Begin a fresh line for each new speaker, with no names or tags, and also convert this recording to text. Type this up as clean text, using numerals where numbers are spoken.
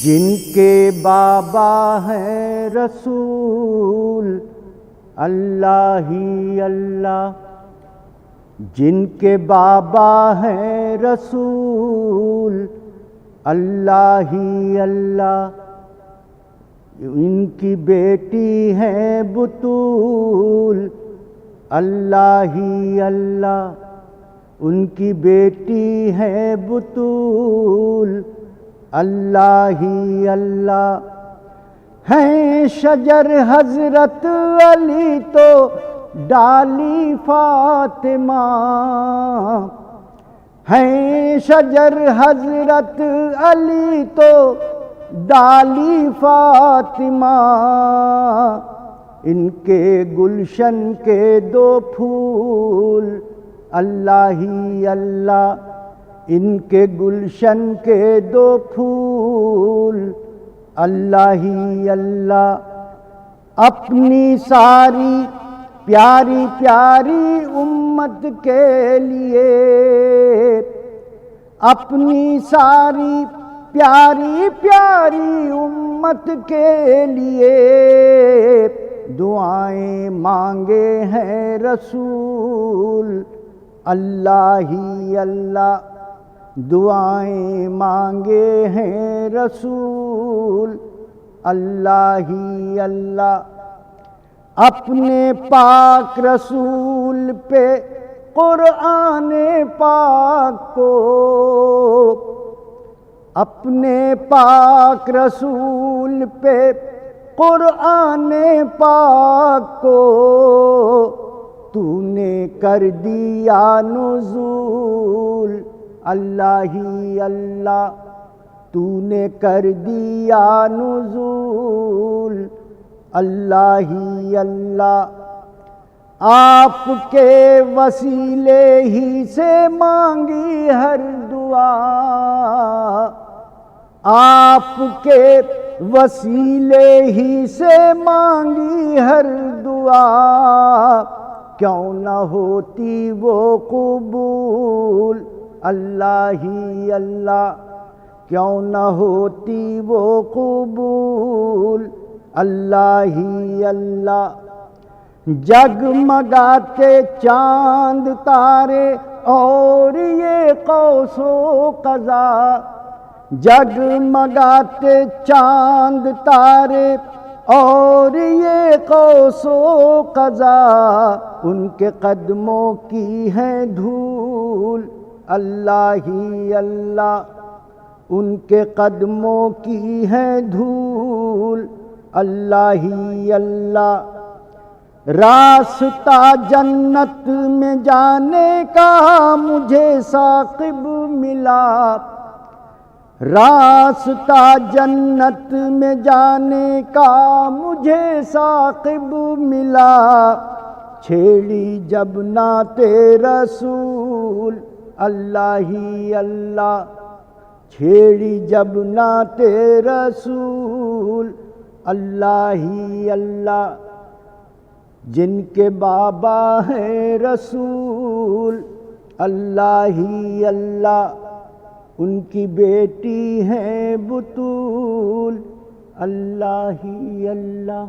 جن کے بابا ہیں رسول اللہ ہی اللہ، جن کے بابا ہیں رسول اللہ ہی اللہ، ان کی بیٹی ہیں بطول اللہ ہی اللہ، ان کی بیٹی ہے بطول اللہ ہی اللہ۔ ہیں شجر حضرت علی تو ڈالی فاطمہ، ہیں شجر حضرت علی تو ڈالی فاطمہ، ان کے گلشن کے دو پھول اللہ ہی اللہ، ان کے گلشن کے دو پھول اللہ ہی اللہ۔ اپنی ساری پیاری پیاری امت کے لیے، اپنی ساری پیاری پیاری امت کے لیے دعائیں مانگے ہیں رسول اللہ ہی اللہ، دعائیں مانگے ہیں رسول اللہ ہی اللہ۔ اپنے پاک رسول پہ قرآن پاک کو، اپنے پاک رسول پہ قرآن پاک کو تو نے کر دیا نزول اللہ ہی اللہ، تو نے کر دیا نزول اللہ ہی اللہ۔ آپ کے وسیلے ہی سے مانگی ہر دعا، آپ کے وسیلے ہی سے مانگی ہر دعا، کیوں نہ ہوتی وہ قبول اللہ ہی اللہ، کیوں نہ ہوتی وہ قبول اللہ ہی اللہ۔ جگمگاتے چاند تارے اور یہ قوس و قزح، جگمگاتے چاند تارے اور یہ قوس و قزح، ان کے قدموں کی ہے دھول اللہ ہی اللہ، ان کے قدموں کی ہے دھول اللہ ہی اللہ۔ راستہ جنت میں جانے کا مجھے ثاقب ملا، راستہ جنت میں جانے کا مجھے ثاقب ملا، چھیڑی جب نعت رسول اللہ ہی اللہ، چھیڑی جب نعت رسول اللہ ہی اللہ۔ جن کے بابا ہیں رسول اللہ ہی اللہ، ان کی بیٹی ہیں بطول اللہ ہی اللہ۔